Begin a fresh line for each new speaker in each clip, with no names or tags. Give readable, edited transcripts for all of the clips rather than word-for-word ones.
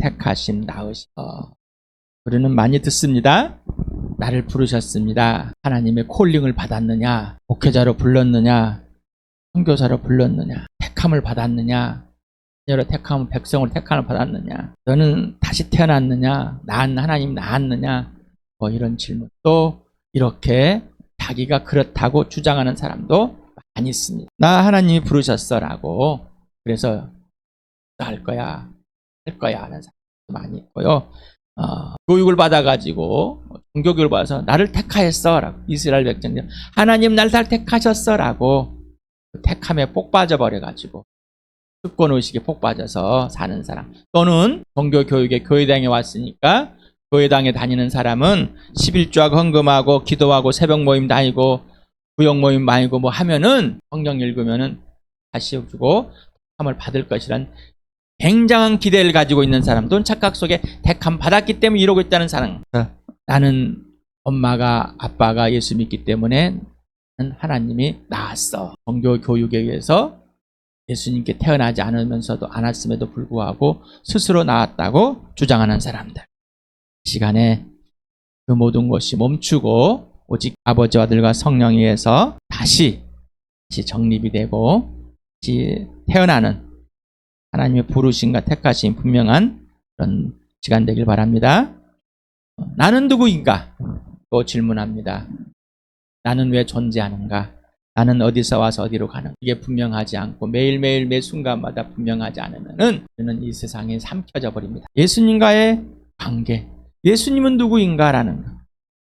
택하심 나으시어. 우리는 많이 듣습니다. 나를 부르셨습니다. 하나님의 콜링을 받았느냐, 목회자로 불렀느냐, 선교사로 불렀느냐, 택함을 받았느냐, 여러 택함을 백성으로 택함을 받았느냐, 너는 다시 태어났느냐, 하나님 낳았느냐, 뭐 이런 질문. 또 이렇게 자기가 그렇다고 주장하는 사람도 많이 있습니다. 나 하나님이 부르셨어라고, 그래서 할 거야 하는 사람도 많이 있고요. 교육을 받아가지고 종교교육을 받아서 나를 택하였어라고, 이스라엘 백성들 하나님 날 택하셨어라고 택함에 복 빠져버려가지고 특권의식에 복 빠져서 사는 사람, 또는 종교교육에 교회당에 왔으니까 교회당에 다니는 사람은 11조하고 헌금하고 기도하고 새벽 모임 다니고 구역 모임 다니고 뭐 하면은 성경 읽으면은 다시 주고 택함을 받을 것이란 굉장한 기대를 가지고 있는 사람, 또는 착각 속에 택함 받았기 때문에 이러고 있다는 사람. 나는 엄마가 아빠가 예수 믿기 때문에 하나님이 낳았어. 종교 교육에 의해서 예수님께 태어나지 않았음에도 불구하고 스스로 낳았다고 주장하는 사람들. 이 시간에 그 모든 것이 멈추고 오직 아버지와 아들과 성령에 의해서 다시 정립이 되고 다시 태어나는 하나님의 부르심과 택하심 분명한 그런 시간 되길 바랍니다. 나는 누구인가? 또 질문합니다. 나는 왜 존재하는가? 나는 어디서 와서 어디로 가는? 이게 분명하지 않고 매일매일 매 순간마다 분명하지 않으면은 저는 이 세상에 삼켜져 버립니다. 예수님과의 관계, 예수님은 누구인가라는 것.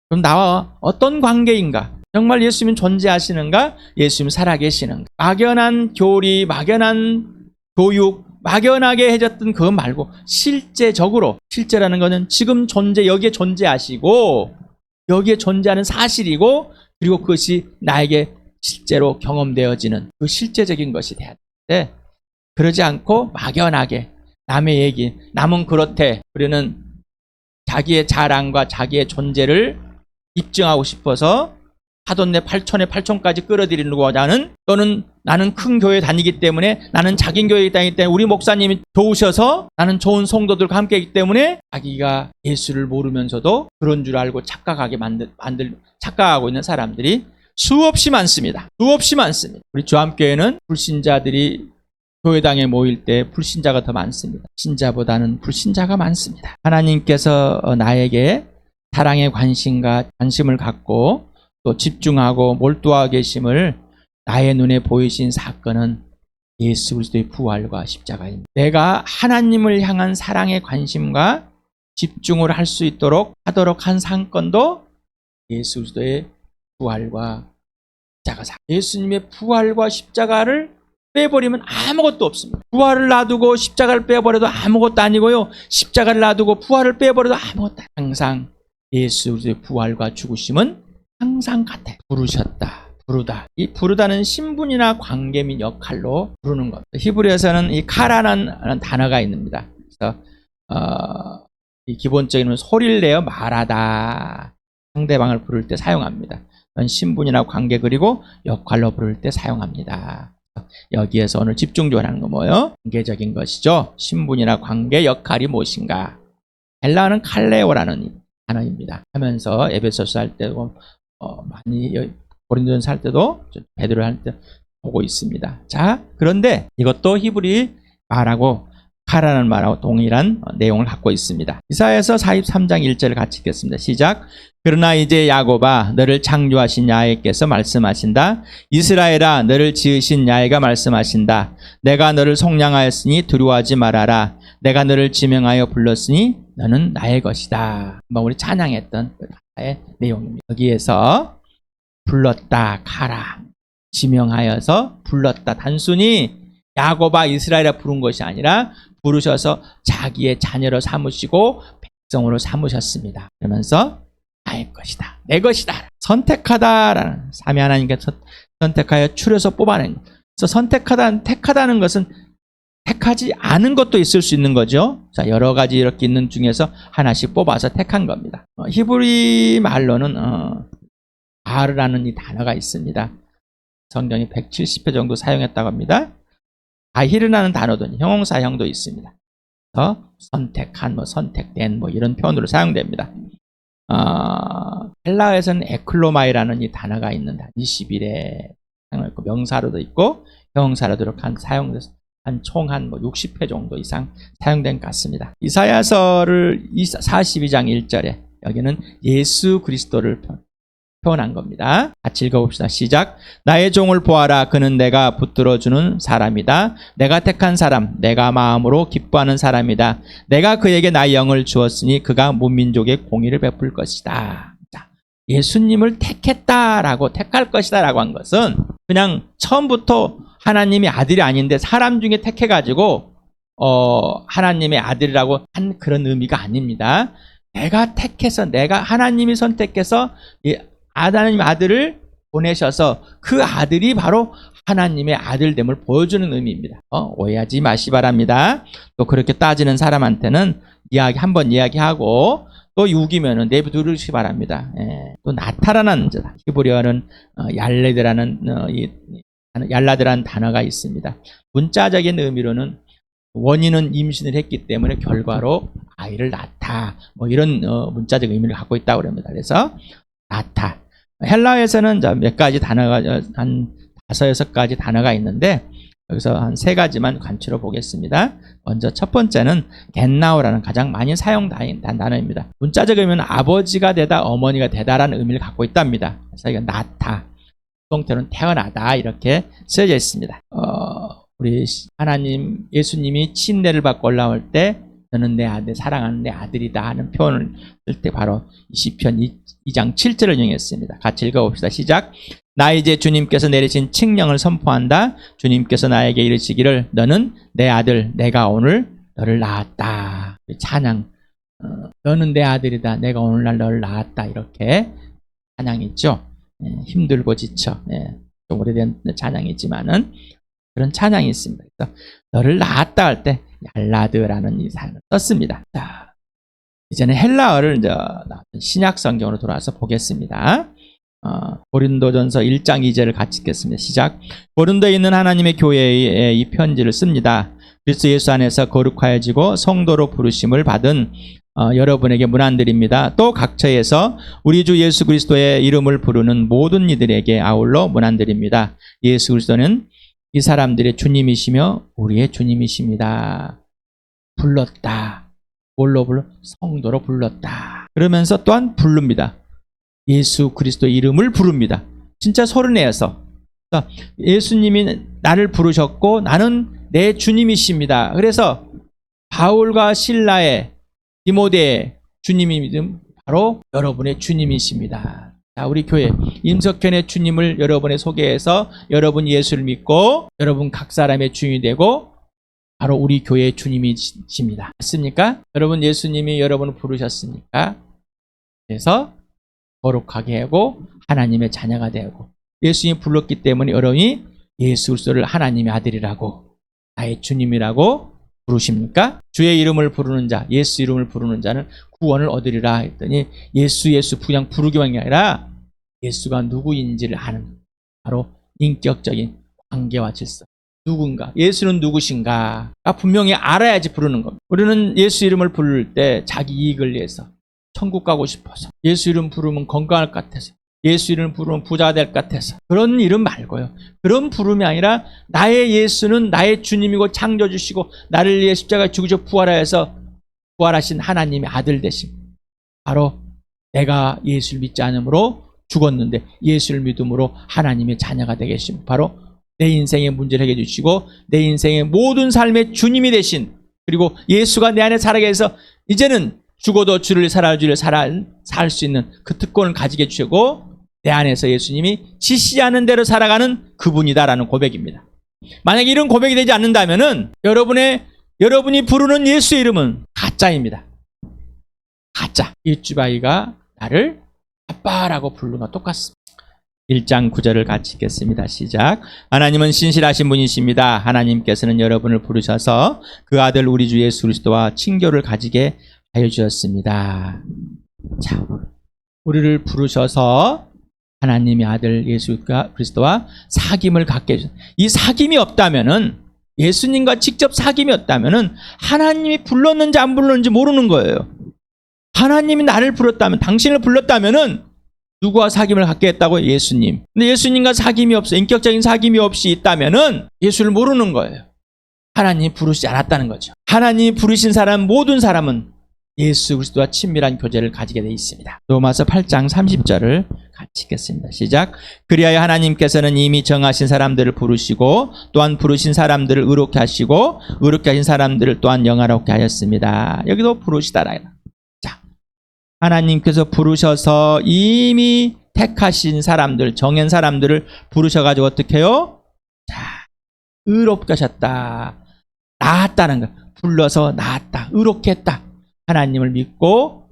그럼 나와 어떤 관계인가? 정말 예수님은 존재하시는가? 예수님 살아계시는가? 막연한 교리, 막연한 교육, 막연하게 해줬던 그것 말고 실제적으로, 실제라는 것은 지금 여기에 존재하시고 여기에 존재하는 사실이고, 그리고 그것이 나에게 실제로 경험되어지는 그 실제적인 것이 돼야 되는데, 그러지 않고 막연하게 남의 얘기, 남은 그렇대, 우리는 자기의 자랑과 자기의 존재를 입증하고 싶어서 하돈내 8촌에 8촌까지 끌어들이려고 하는, 또는 나는 큰 교회 다니기 때문에, 나는 작은 교회에 다니기 때문에, 우리 목사님이 좋으셔서 나는 좋은 성도들과 함께 있기 때문에 자기가 예수를 모르면서도 그런 줄 알고 착각하고 있는 사람들이 수없이 많습니다. 수없이 많습니다. 우리 주암교회는 불신자들이 교회당에 모일 때 불신자가 더 많습니다. 신자보다는 불신자가 많습니다. 하나님께서 나에게 사랑의 관심을 갖고 또 집중하고 몰두하고 계심을 나의 눈에 보이신 사건은 예수 그리스도의 부활과 십자가입니다. 내가 하나님을 향한 사랑의 관심과 집중을 할 수 있도록 하도록 한 사건도 예수 그리스도의 부활과 십자가. 예수님의 부활과 십자가를 빼버리면 아무것도 없습니다. 부활을 놔두고 십자가를 빼버려도 아무것도 아니고요, 십자가를 놔두고 부활을 빼버려도 아무것도 아니에요. 항상 예수 그리스도의 부활과 죽으심은 항상 같아. 부르셨다, 부르다. 이 부르다는 신분이나 관계 및 역할로 부르는 것. 히브리어에서는 이 카라는 단어가 있습니다. 그래서 이 기본적인 소리를 내어 말하다, 상대방을 부를 때 사용합니다. 이런 신분이나 관계 그리고 역할로 부를 때 사용합니다. 여기에서 오늘 집중적으로 하는 거 뭐예요? 관계적인 것이죠. 신분이나 관계, 역할이 무엇인가? 헬라어는 칼레오라는 단어입니다. 하면서 에베소서 할 때도 많이 고린도전서 할 때도 베드로 할 때 보고 있습니다. 자, 그런데 이것도 히브리 말하고 카라는 말하고 동일한 내용을 갖고 있습니다. 이사야서 43장 1절을 같이 읽겠습니다. 시작. 그러나 이제 야곱아, 너를 창조하신 야훼께서 말씀하신다. 이스라엘아, 너를 지으신 야훼가 말씀하신다. 내가 너를 속량하였으니 두려워하지 말아라. 내가 너를 지명하여 불렀으니 너는 나의 것이다. 우리 찬양했던 가사의 내용입니다. 여기에서 불렀다, 카라, 지명하여서 불렀다. 단순히 야곱아, 이스라엘아 부른 것이 아니라 부르셔서 자기의 자녀로 삼으시고 백성으로 삼으셨습니다. 그러면서 나의 것이다, 내 것이다. 선택하다라는, 삼위 하나님께서 선택하여 추려서 뽑아낸 것. 그래서 택하다는 것은 택하지 않은 것도 있을 수 있는 거죠. 자, 여러 가지 이렇게 있는 중에서 하나씩 뽑아서 택한 겁니다. 히브리 말로는 바르라는 이 단어가 있습니다. 성경이 170회 정도 사용했다고 합니다. 아히르라는 단어도 형용사형도 있습니다. 선택한, 선택된 이런 표현으로 사용됩니다. 헬라어에서는 에클로마이라는 이 단어가 있는데 21회 사용했고 명사로도 있고 형용사로도 사용돼서 총 60회 정도 이상 사용된 것 같습니다. 이사야서를 42장 1절에 여기는 예수 그리스도를 표현한 겁니다. 같이 읽어봅시다. 시작. 나의 종을 보아라. 그는 내가 붙들어주는 사람이다. 내가 택한 사람, 내가 마음으로 기뻐하는 사람이다. 내가 그에게 나의 영을 주었으니 그가 문민족의 공의를 베풀 것이다. 자, 예수님을 택했다라고 택할 것이다라고 한 것은 그냥 처음부터 하나님의 아들이 아닌데 사람 중에 택해가지고 하나님의 아들이라고 한 그런 의미가 아닙니다. 내가 택해서 하나님이 선택해서 하나님의 아들을 보내셔서 그 아들이 바로 하나님의 아들됨을 보여주는 의미입니다. 오해하지 마시 바랍니다. 또 그렇게 따지는 사람한테는 한번 이야기하고 또 우기면은 내버두시기 바랍니다. 또 나타라는 히브리어는 얄라드라는 단어가 있습니다. 문자적인 의미로는 원인은 임신을 했기 때문에 결과로 아이를 낳다. 이런 문자적 의미를 갖고 있다고 합니다. 그래서 낳다. 헬라어에서는 몇 가지 단어가 한 5-6가지 단어가 있는데 여기서 한 3가지만 간추려 보겠습니다. 먼저 첫 번째는 겟나오라는 가장 많이 사용된 단어입니다. 문자적 의미는 아버지가 되다, 어머니가 되다라는 의미를 갖고 있답니다. 그래서 이거 낳다. 형태로는 태어나다 이렇게 쓰여져 있습니다. 우리 하나님 예수님이 침례를 받고 올라올 때 너는 내 아들, 사랑하는 내 아들이다 하는 표현을 쓸 때 바로 시편 2장 7절을 인용했습니다. 같이 읽어봅시다. 시작. 나 이제 주님께서 내리신 칙령을 선포한다. 주님께서 나에게 이르시기를 너는 내 아들, 내가 오늘 너를 낳았다. 찬양. 너는 내 아들이다. 내가 오늘날 너를 낳았다. 이렇게 찬양이 있죠. 힘들고 지쳐. 좀 오래된 찬양이지만은 그런 찬양이 있습니다. 그래서 너를 낳았다 할 때 얄라드라는 이 단어를 썼습니다. 자, 이제는 헬라어를 신약 성경으로 돌아와서 보겠습니다. 고린도전서 1장 2절을 같이 읽겠습니다. 시작. 고린도에 있는 하나님의 교회에 이 편지를 씁니다. 그리스도 예수 안에서 거룩하여지고 성도로 부르심을 받은 여러분에게 문안드립니다. 또 각처에서 우리 주 예수 그리스도의 이름을 부르는 모든 이들에게 아울러 문안드립니다. 예수 그리스도는 이 사람들의 주님이시며 우리의 주님이십니다. 불렀다. 뭘로 불러? 성도로 불렀다. 그러면서 또한 부릅니다. 예수 그리스도의 이름을 부릅니다. 진짜 소리내어서. 예수님이 나를 부르셨고 나는 내 주님이십니다. 그래서 바울과 실라의 디모데의 주님이 바로 여러분의 주님이십니다. 자, 우리 교회 임석현의 주님을 여러분에 소개해서 여러분 예수를 믿고 여러분 각 사람의 주인이 되고 바로 우리 교회의 주님이십니다. 맞습니까? 여러분 예수님이 여러분을 부르셨으니까 그래서 거룩하게 하고 하나님의 자녀가 되고 예수님이 불렀기 때문에 여러분이 예수 그리스도를 하나님의 아들이라고 나의 주님이라고 부르십니까? 주의 이름을 부르는 자, 예수 이름을 부르는 자는 구원을 얻으리라 했더니 예수 그냥 부르기만이 아니라 예수가 누구인지를 아는 바로 인격적인 관계와 질서. 누군가, 예수는 누구신가 분명히 알아야지 부르는 겁니다. 우리는 예수 이름을 부를 때 자기 이익을 위해서 천국 가고 싶어서 예수 이름 부르면 건강할 것 같아서 예수 이름 부르면 부자가 될 것 같아서 그런 이름 말고요. 그런 부름이 아니라 나의 예수는 나의 주님이고 창조주시고 나를 위해 십자가에 죽으셔 부활하신 하나님의 아들 되심. 바로 내가 예수를 믿지 않으므로 죽었는데 예수를 믿음으로 하나님의 자녀가 되게 하심. 바로 내 인생의 문제를 해결해 주시고 내 인생의 모든 삶의 주님이 되신 그리고 예수가 내 안에 살아게 해서 이제는 죽어도 주를 살 수 있는 그 특권을 가지게 해주시고 내 안에서 예수님이 지시지 않는 대로 살아가는 그분이다라는 고백입니다. 만약에 이런 고백이 되지 않는다면은 여러분이 부르는 예수의 이름은 가짜입니다. 가짜. 일주바이가 나를 아빠라고 부르는 것 똑같습니다. 1장 9절을 같이 읽겠습니다. 시작. 하나님은 신실하신 분이십니다. 하나님께서는 여러분을 부르셔서 그 아들 우리 주 예수 그리스도와 친교를 가지게 하여 주셨습니다. 자, 우리를 부르셔서 하나님의 아들 예수 그리스도와 사귐을 갖게 해주셨습니다. 이 사귐이 없다면은 예수님과 직접 사귐이었다면은 하나님이 불렀는지 안 불렀는지 모르는 거예요. 하나님이 나를 불렀다면, 당신을 불렀다면은 누구와 사귐을 갖게 했다고요? 예수님. 근데 예수님과 사귐이 없어, 인격적인 사귐이 없이 있다면은 예수를 모르는 거예요. 하나님이 부르시지 않았다는 거죠. 하나님이 부르신 사람, 모든 사람은 예수 그리스도와 친밀한 교제를 가지게 되어 있습니다. 로마서 8장 30절을 같이 읽겠습니다. 시작. 그리하여 하나님께서는 이미 정하신 사람들을 부르시고 또한 부르신 사람들을 의롭게 하시고 의롭게 하신 사람들을 또한 영화롭게 하셨습니다. 여기도 부르시다라. 자, 하나님께서 부르셔서 이미 택하신 사람들, 정한 사람들을 부르셔가지고 어떻게 해요? 자, 의롭게 하셨다. 나았다는 거. 불러서 나았다. 의롭게 했다. 하나님을 믿고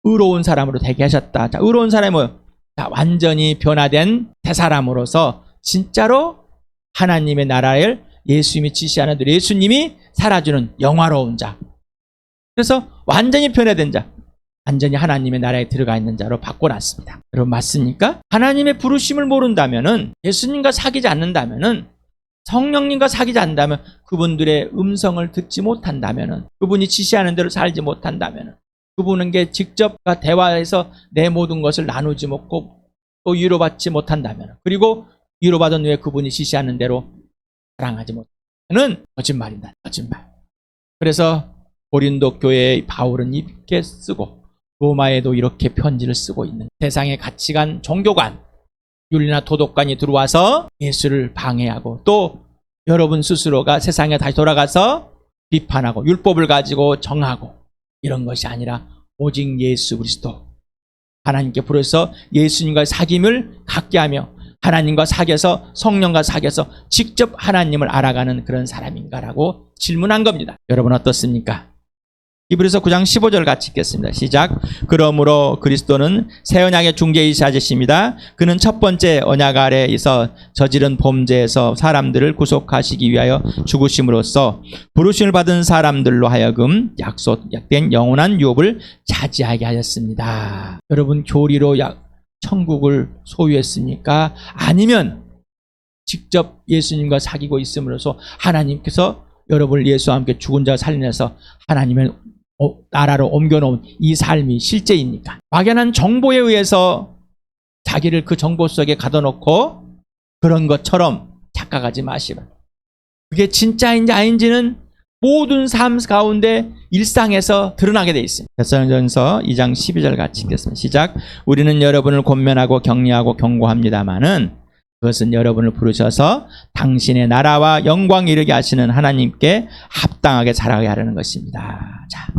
의로운 사람으로 되게 하셨다. 자, 의로운 사람이 뭐예요? 자, 완전히 변화된 새 사람으로서 진짜로 하나님의 나라를 예수님이 지시하는 대로 예수님이 살아주는 영화로운 자. 그래서 완전히 변화된 자. 완전히 하나님의 나라에 들어가 있는 자로 바꿔놨습니다. 여러분 맞습니까? 하나님의 부르심을 모른다면은, 예수님과 사귀지 않는다면은, 성령님과 사귀지 않는다면, 그분들의 음성을 듣지 못한다면은, 그분이 지시하는 대로 살지 못한다면은, 그분에게 직접 대화해서 내 모든 것을 나누지 못하고 또 위로받지 못한다면, 그리고 위로받은 후에 그분이 지시하는 대로 사랑하지 못하면 거짓말이다. 거짓말. 그래서 고린도 교회의 바울은 이렇게 쓰고 로마에도 이렇게 편지를 쓰고 있는, 세상의 가치관, 종교관, 윤리나 도덕관이 들어와서 예수를 방해하고 또 여러분 스스로가 세상에 다시 돌아가서 비판하고 율법을 가지고 정하고 이런 것이 아니라 오직 예수 그리스도, 하나님께 부르셔서 예수님과의 사귐을 갖게 하며 하나님과 사귀어서 성령과 사귀어서 직접 하나님을 알아가는 그런 사람인가라고 질문한 겁니다. 여러분 어떻습니까? 히브리서 9장 15절 같이 읽겠습니다. 시작. 그러므로 그리스도는 새 언약의 중재이사 되십니다. 그는 첫 번째 언약 아래에서 저지른 범죄에서 사람들을 구속하시기 위하여 죽으심으로써 부르심을 받은 사람들로 하여금 약속된 영원한 유업을 차지하게 하셨습니다. 여러분 교리로 천국을 소유했습니까? 아니면 직접 예수님과 사귀고 있음으로써 하나님께서 여러분을 예수와 함께 죽은 자 살려내서 하나님의 나라로 옮겨놓은 이 삶이 실제입니까? 막연한 정보에 의해서 자기를 그 정보 속에 가둬놓고 그런 것처럼 착각하지 마시라. 그게 진짜인지 아닌지는 모든 삶 가운데 일상에서 드러나게 돼 있습니다. 데살로니가전서 2장 12절 같이 읽겠습니다. 시작. 우리는 여러분을 권면하고 격려하고 경고합니다마는 그것은 여러분을 부르셔서 당신의 나라와 영광 이르게 하시는 하나님께 합당하게 살아가게 하려는 것입니다. 자,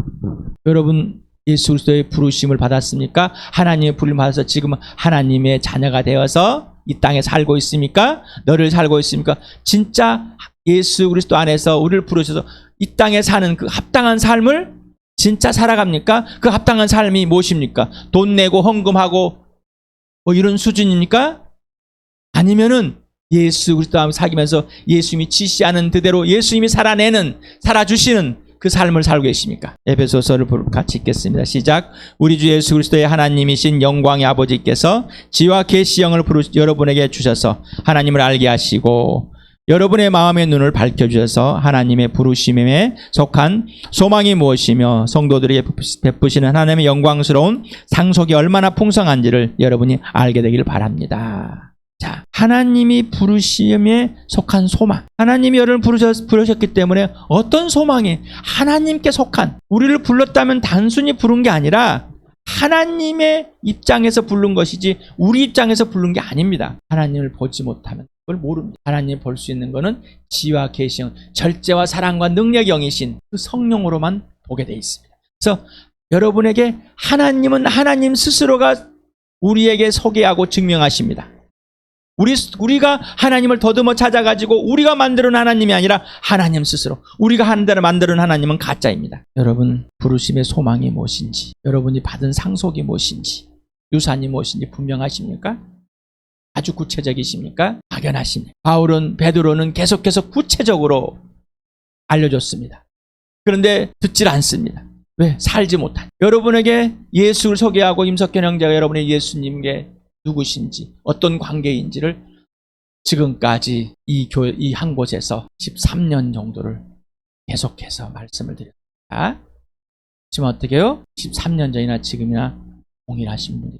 여러분 예수 그리스도의 부르심을 받았습니까? 하나님의 부름을 받아서 지금 하나님의 자녀가 되어서 이 땅에 살고 있습니까? 너를 살고 있습니까? 진짜 예수 그리스도 안에서 우리를 부르셔서 이 땅에 사는 그 합당한 삶을 진짜 살아갑니까? 그 합당한 삶이 무엇입니까? 돈 내고 헌금하고 뭐 이런 수준입니까? 아니면은 예수 그리스도와 사귀면서 예수님이 지시하는 그대로 예수님이 살아주시는 그 삶을 살고 계십니까? 에베소서를 같이 읽겠습니다. 시작. 우리 주 예수 그리스도의 하나님이신 영광의 아버지께서 지와 계시형을 여러분에게 주셔서 하나님을 알게 하시고 여러분의 마음의 눈을 밝혀주셔서 하나님의 부르심에 속한 소망이 무엇이며 성도들에게 베푸시는 하나님의 영광스러운 상속이 얼마나 풍성한지를 여러분이 알게 되기를 바랍니다. 자, 하나님이 부르심에 속한 소망. 하나님이 여러분을 부르셨기 때문에 어떤 소망이 하나님께 속한, 우리를 불렀다면 단순히 부른 게 아니라 하나님의 입장에서 부른 것이지 우리 입장에서 부른 게 아닙니다. 하나님을 보지 못하면 그걸 모릅니다. 하나님이 볼 수 있는 것은 지와 계시형, 절제와 사랑과 능력의 영이신 그 성령으로만 보게 돼 있습니다. 그래서 여러분에게 하나님은 하나님 스스로가 우리에게 소개하고 증명하십니다. 우리가 하나님을 더듬어 찾아가지고 우리가 만드는 하나님이 아니라 하나님 스스로, 우리가 한 대로 만드는 하나님은 가짜입니다. 여러분 부르심의 소망이 무엇인지, 여러분이 받은 상속이 무엇인지, 유산이 무엇인지 분명하십니까? 아주 구체적이십니까? 막연하십니까? 베드로는 계속해서 구체적으로 알려줬습니다. 그런데 듣질 않습니다. 왜? 살지 못한. 여러분에게 예수를 소개하고 임석현 형제가 여러분의 예수님께 누구신지, 어떤 관계인지를 지금까지 이 한 곳에서 13년 정도를 계속해서 말씀을 드렸습니다. 지금 어떻게 해요? 13년 전이나 지금이나 동일하신 분이.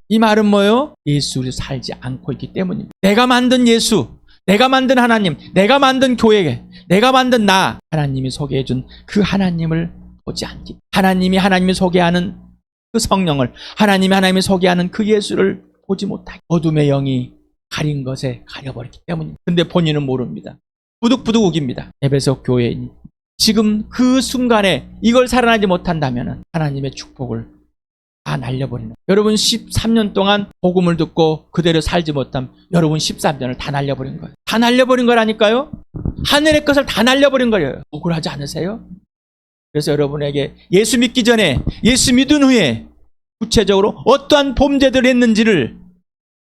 이 말은 뭐예요? 예수를 살지 않고 있기 때문입니다. 내가 만든 예수, 내가 만든 하나님, 내가 만든 교회, 내가 만든 나, 하나님이 소개해준 그 하나님을 보지 않기. 하나님이 소개하는 그 성령을, 하나님이 소개하는 그 예수를 보지 못하기. 어둠의 영이 가린 것에 가려버렸기 때문입니다. 근데 본인은 모릅니다. 부득부득 우깁니다. 에베소 교회인 지금 그 순간에 이걸 살아나지 못한다면 하나님의 축복을 다 날려버리는. 여러분 13년 동안 복음을 듣고 그대로 살지 못하면 여러분 13년을 다 날려버린 거예요. 다 날려버린 거라니까요. 하늘의 것을 다 날려버린 거예요. 억울하지 않으세요? 그래서 여러분에게 예수 믿기 전에, 예수 믿은 후에 구체적으로 어떠한 범죄들을 했는지를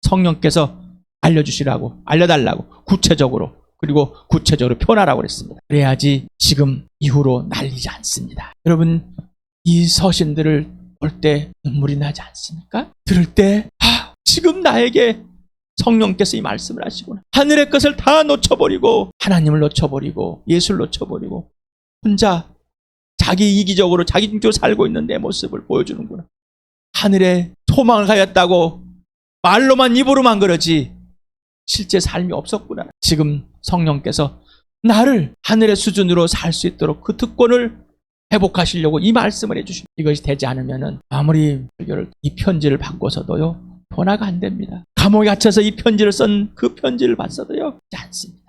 성령께서 알려달라고 구체적으로, 그리고 구체적으로 표현하라고 그랬습니다. 그래야지 지금 이후로 날리지 않습니다. 여러분 이 서신들을 볼 때 눈물이 나지 않습니까? 들을 때 지금 나에게 성령께서 이 말씀을 하시구나. 하늘의 것을 다 놓쳐버리고 하나님을 놓쳐버리고 예수를 놓쳐버리고 혼자 자기 이기적으로 자기 중적으로 살고 있는 내 모습을 보여주는구나. 하늘에 소망을 가졌다고 말로만 입으로만 그러지 실제 삶이 없었구나. 지금 성령께서 나를 하늘의 수준으로 살 수 있도록 그 특권을 회복하시려고 이 말씀을 해주십니다. 이것이 되지 않으면 아무리 이 편지를 바꿔서도요 변화가 안 됩니다. 감옥에 갇혀서 이 편지를 쓴 그 편지를 봤어도요 되지 않습니다.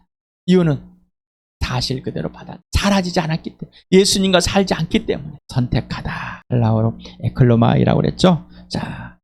이유는 사실 그대로 사라지지 않았기 때문에, 예수님과 살지 않기 때문에. 선택하다, 헬라어로 에클로마이라고 그랬죠. 자,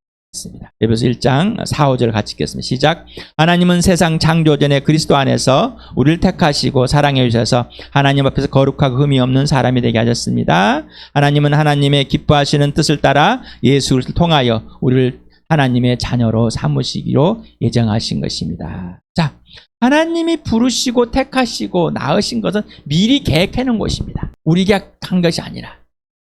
에베소 1장 4, 5절 같이 읽겠습니다. 시작. 하나님은 세상 창조 전에 그리스도 안에서 우리를 택하시고 사랑해 주셔서 하나님 앞에서 거룩하고 흠이 없는 사람이 되게 하셨습니다. 하나님은 하나님의 기뻐하시는 뜻을 따라 예수 그리스도를 통하여 우리를 하나님의 자녀로 삼으시기로 예정하신 것입니다. 자, 하나님이 부르시고 택하시고 낳으신 것은 미리 계획해 놓은 것입니다. 우리가 한 것이 아니라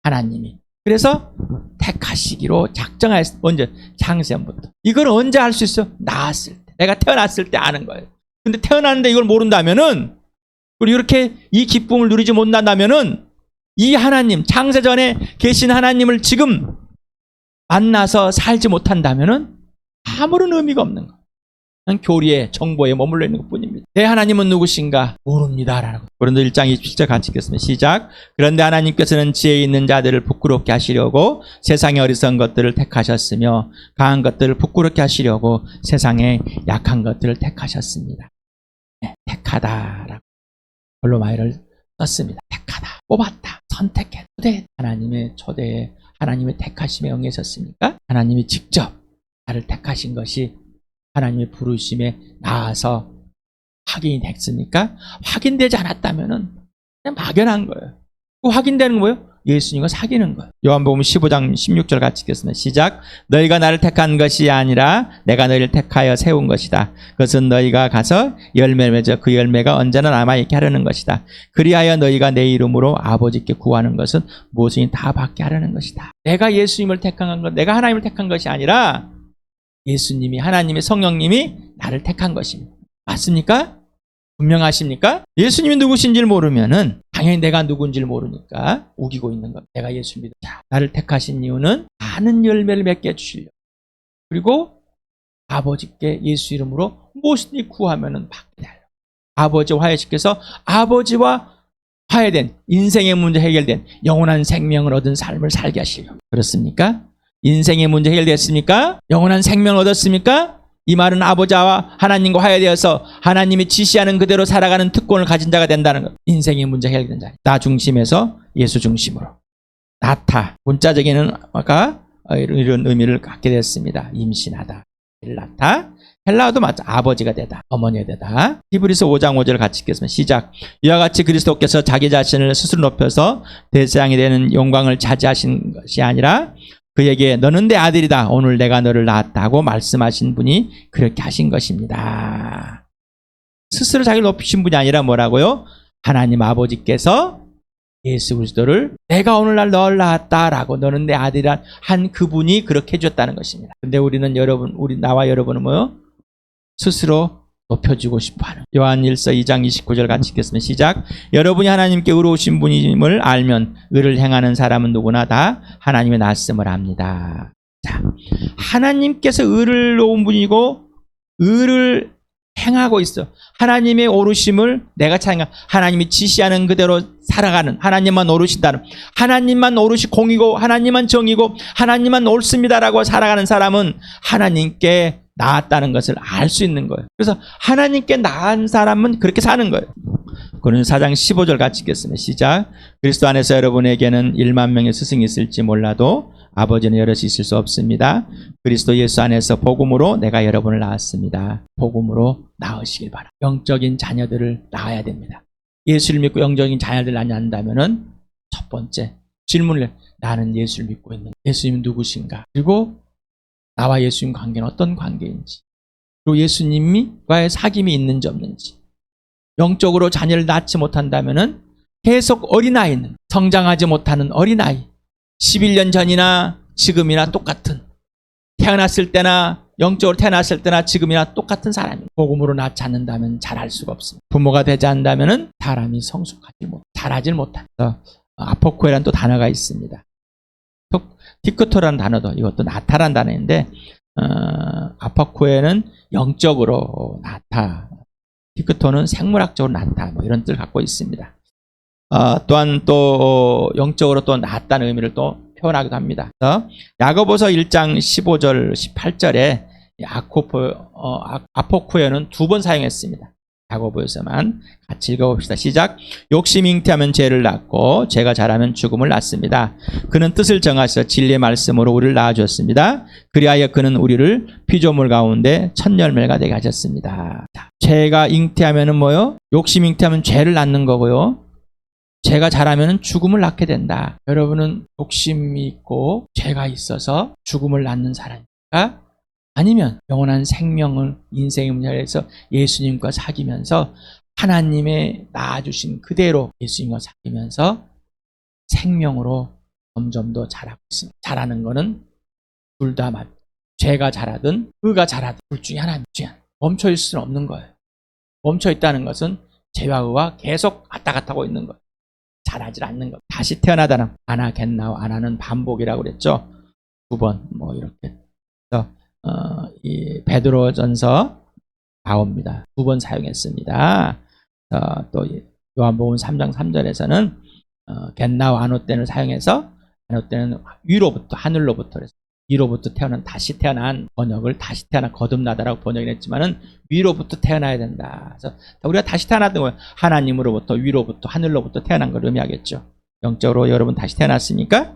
하나님이. 그래서 택하시기로 작정하였어요. 언제? 창세전부터. 이걸 언제 알 수 있어요? 낳았을 때. 내가 태어났을 때 아는 거예요. 근데 태어났는데 이걸 모른다면은, 그리고 이렇게 이 기쁨을 누리지 못한다면은 이 하나님, 창세전에 계신 하나님을 지금 만나서 살지 못한다면은 아무런 의미가 없는 거예요. 그냥 교리에, 정보에 머물러 있는 것뿐입니다. 내 하나님은 누구신가? 모릅니다라고. 고린도 1장 27절 같이 읽겠습니다. 시작. 그런데 하나님께서는 지혜 있는 자들을 부끄럽게 하시려고 세상의 어리석은 것들을 택하셨으며 강한 것들을 부끄럽게 하시려고 세상의 약한 것들을 택하셨습니다. 네, 택하다라고 헬로마이를 썼습니다. 택하다, 뽑았다, 선택해, 초대. 하나님의 초대에 하나님의 택하심에 응하셨습니까? 하나님이 직접 나를 택하신 것이 하나님의 부르심에 나아서 확인이 됐습니까? 확인되지 않았다면 그냥 막연한 거예요. 그 확인되는 거예요? 예수님과 사귀는 거예요. 요한복음 15장 16절 같이 읽겠습니다. 시작. 너희가 나를 택한 것이 아니라 내가 너희를 택하여 세운 것이다. 그것은 너희가 가서 열매를 맺어 그 열매가 언제나 남아있게 하려는 것이다. 그리하여 너희가 내 이름으로 아버지께 구하는 것은 무엇이든 다 받게 하려는 것이다. 내가 예수님을 택한 것, 내가 하나님을 택한 것이 아니라 예수님이, 하나님의 성령님이 나를 택한 것입니다. 맞습니까? 분명하십니까? 예수님이 누구신지를 모르면은 당연히 내가 누군지를 모르니까 우기고 있는 것. 내가 예수 믿어. 자, 나를 택하신 이유는 많은 열매를 맺게 해주시려고. 그리고 아버지께 예수 이름으로 무엇이든지 구하면은 받게 하려고. 아버지 화해시켜서 아버지와 화해된 인생의 문제 해결된 영원한 생명을 얻은 삶을 살게 하시려고. 그렇습니까? 인생의 문제 해결됐습니까? 영원한 생명을 얻었습니까? 이 말은 아버지와 하나님과 화해되어서 하나님이 지시하는 그대로 살아가는 특권을 가진 자가 된다는 것. 인생의 문제 해결된 자. 나 중심에서 예수 중심으로. 나타. 문자적인 아까 이런 의미를 갖게 됐습니다. 임신하다. 나타. 헬라어도 맞아. 아버지가 되다. 어머니가 되다. 히브리서 5장 5절 같이 읽겠습니다. 시작. 이와 같이 그리스도께서 자기 자신을 스스로 높여서 대장이 되는 영광을 차지하신 것이 아니라 그에게 너는 내 아들이다. 오늘 내가 너를 낳았다고 말씀하신 분이 그렇게 하신 것입니다. 스스로 자기를 높이신 분이 아니라 뭐라고요? 하나님 아버지께서 예수 그리스도를 내가 오늘날 너를 낳았다라고 너는 내 아들이라 한 그분이 그렇게 해줬다는 것입니다. 근데 우리는 나와 여러분은 뭐요? 스스로 높여주고 싶어하는. 요한일서 2장 29절 같이 읽겠습니다. 시작. 여러분이 하나님께 의로우신 분임을 알면 의를 행하는 사람은 누구나 다 하나님의 낯섦을 압니다. 자, 하나님께서 의로운 분이고 의를 행하고 있어. 하나님의 오르심을 내가 찬양. 하나님이 지시하는 그대로 살아가는, 하나님만 오르신다는, 하나님만 오르시 공이고 하나님만 정이고 하나님만 옳습니다라고 살아가는 사람은 하나님께 나았다는 것을 알 수 있는 거예요. 그래서 하나님께 나은 사람은 그렇게 사는 거예요. 고린도서 4장 15절 같이 읽겠습니다. 시작. 그리스도 안에서 여러분에게는 1만 명의 스승이 있을지 몰라도 아버지는 여럿이 있을 수 없습니다. 그리스도 예수 안에서 복음으로 내가 여러분을 낳았습니다. 복음으로 낳으시길 바랍니다. 영적인 자녀들을 낳아야 됩니다. 예수를 믿고 영적인 자녀들을 낳는다면은 첫 번째 질문을 해요. 나는 예수를 믿고 있는, 예수님은 누구신가? 그리고 나와 예수님 관계는 어떤 관계인지, 그리고 예수님과의 사귐이 있는지 없는지. 영적으로 자녀를 낳지 못한다면은 계속 어린아이는, 성장하지 못하는 어린아이, 11년 전이나 지금이나 똑같은, 태어났을 때나 영적으로 태어났을 때나 지금이나 똑같은 사람이 복음으로 낳지 않는다면 잘할 수가 없습니다. 부모가 되지 않는다면 사람이 자라질 못한다. 아포크오라는 또 단어가 있습니다. 디크토라는 단어도, 이것도 나타라는 단어인데 아포크오는 영적으로 나타, 디크토는 생물학적으로 나타, 뭐 이런 뜻을 갖고 있습니다. 또한 또 영적으로 또 낫다는 의미를 또 표현하기도 합니다. 야고보서 1장 15절 18절에 아포크오는 2번 사용했습니다. 야고보에서만 같이 읽어봅시다. 시작. 욕심이 잉태하면 죄를 낳고 죄가 자라면 죽음을 낳습니다. 그는 뜻을 정하셔 진리의 말씀으로 우리를 낳아주었습니다. 그리하여 그는 우리를 피조물 가운데 첫 열매가 되게 하셨습니다. 죄가 잉태하면은 뭐요? 욕심이 잉태하면 죄를 낳는 거고요. 죄가 자라면 죽음을 낳게 된다. 여러분은 욕심이 있고 죄가 있어서 죽음을 낳는 사람입니까? 아니면 영원한 생명을, 인생의 문제에서 예수님과 사귀면서 하나님의 낳아주신 그대로 예수님과 사귀면서 생명으로 점점 더 자라고 있습니다. 자라는 거는 둘 다 맞. 죄가 자라든 의가 자라든 둘 중에 하나입니다. 멈춰 있을 수는 없는 거예요. 멈춰 있다는 것은 죄와 의와 계속 왔다 갔다 하고 있는 거예요. 자라질 않는 것. 다시 태어나다는 아나 겟나우, 아나는 반복이라고 그랬죠. 2번 뭐 이렇게. 그래서 이 베드로전서 나옵니다. 2번 사용했습니다. 또 요한복음 3장 3절에서는 겟나우 아노떼를 사용해서, 아노떼는 위로부터, 하늘로부터, 그래서 위로부터 태어난, 다시 태어난, 번역을 다시 태어난, 거듭나다라고 번역을 했지만은 위로부터 태어나야 된다. 그래서 우리가 다시 태어났던 거예요. 하나님으로부터, 위로부터, 하늘로부터 태어난 걸 의미하겠죠. 영적으로 여러분 다시 태어났습니까?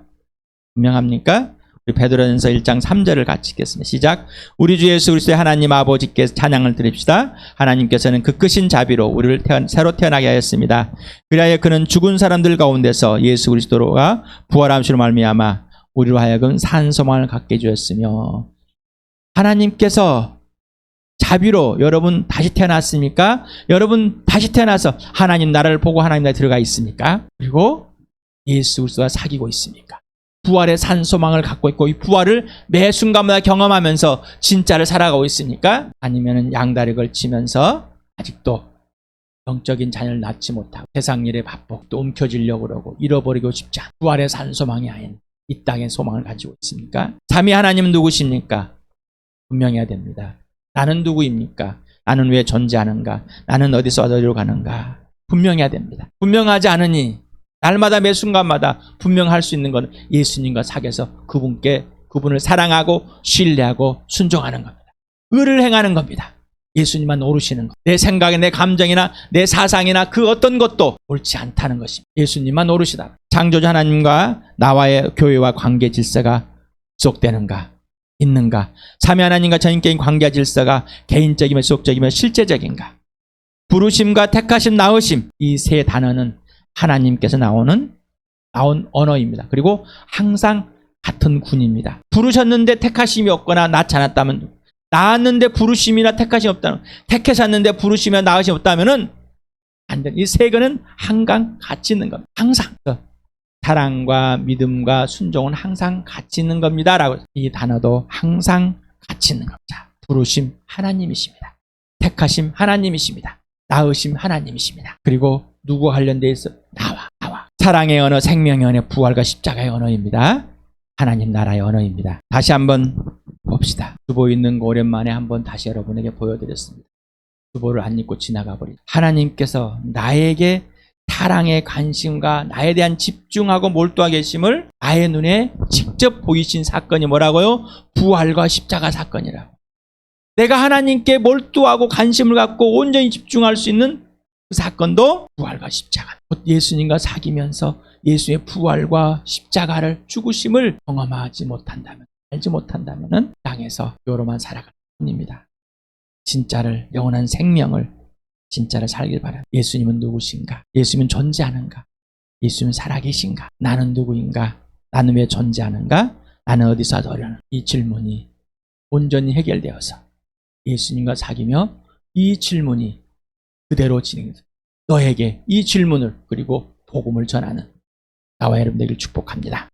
분명합니까? 우리 베드로전서 1장 3절을 같이 읽겠습니다. 시작. 우리 주 예수 그리스도의 하나님 아버지께 찬양을 드립시다. 하나님께서는 그 크신 자비로 우리를 새로 태어나게 하였습니다. 그리하여 그는 죽은 사람들 가운데서 예수 그리스도가 부활함으로 말미암아 우리로 하여금 산 소망을 갖게 해주셨으며, 하나님께서 자비로 여러분 다시 태어났습니까? 여러분 다시 태어나서 하나님 나라를 보고 하나님 나라에 들어가 있습니까? 그리고 예수 그리스도와 사귀고 있습니까? 부활의 산 소망을 갖고 있고 이 부활을 매 순간마다 경험하면서 진짜를 살아가고 있습니까? 아니면 양다리 걸치면서 아직도 영적인 자녀를 낳지 못하고 세상 일에 바쁘고 또 움켜쥐려고 그러고 잃어버리고 싶지 않은 부활의 산 소망이 아닌 이 땅의 소망을 가지고 있습니까? 삼위 하나님은 누구십니까? 분명해야 됩니다. 나는 누구입니까? 나는 왜 존재하는가? 나는 어디서 어디로 가는가? 분명해야 됩니다. 분명하지 않으니 날마다 매 순간마다 분명할 수 있는 것은 예수님과 사귀어서 그분을 사랑하고 신뢰하고 순종하는 겁니다. 의를 행하는 겁니다. 예수님만 오르시는 것. 내 생각에 내 감정이나 내 사상이나 그 어떤 것도 옳지 않다는 것입니다. 예수님만 오르시다. 창조주 하나님과 나와의 교회와 관계 질서가 지속되는가? 있는가? 삼위 하나님과 전인격인 관계 질서가 개인적이며 지속적이며 실제적인가? 부르심과 택하심, 나으심, 이 세 단어는 하나님께서 나온 언어입니다. 그리고 항상 같은 군입니다. 부르셨는데 택하심이 없거나 낳지 않았다면, 낳았는데 부르심이나 택하심이 없다면, 택하셨는데 부르심이나 낳으심이 없다면은 안 돼. 이 세 개는 항상 같이 있는 겁니다. 항상. 사랑과 믿음과 순종은 항상 같이 있는 겁니다. 라고 이 단어도 항상 같이 있는 겁니다. 부르심 하나님이십니다. 택하심 하나님이십니다. 낳으심 하나님이십니다. 그리고 누구 관련되어 있어? 나와. 사랑의 언어, 생명의 언어, 부활과 십자가의 언어입니다. 하나님 나라의 언어입니다. 다시 한번 봅시다. 주보 있는 거 오랜만에 한번 다시 여러분에게 보여드렸습니다. 주보를 안 입고 지나가 버리죠. 하나님께서 나에게 사랑의 관심과 나에 대한 집중하고 몰두하게 계심을 나의 눈에 직접 보이신 사건이 뭐라고요? 부활과 십자가 사건이라고. 내가 하나님께 몰두하고 관심을 갖고 온전히 집중할 수 있는 그 사건도 부활과 십자가. 예수님과 사귀면서 예수의 부활과 십자가를 죽으심을 경험하지 못한다면, 알지 못한다면 땅에서 요로만 살아갈 뿐입니다. 진짜를, 영원한 생명을 진짜를 살길 바랍니다. 예수님은 누구신가? 예수님은 존재하는가? 예수님은 살아계신가? 나는 누구인가? 나는 왜 존재하는가? 나는 어디서 하려는? 이 질문이 온전히 해결되어서 예수님과 사귀며 이 질문이 그대로 진행돼서 너에게 이 질문을 그리고 복음을 전하는 나와 여러분 되길 축복합니다.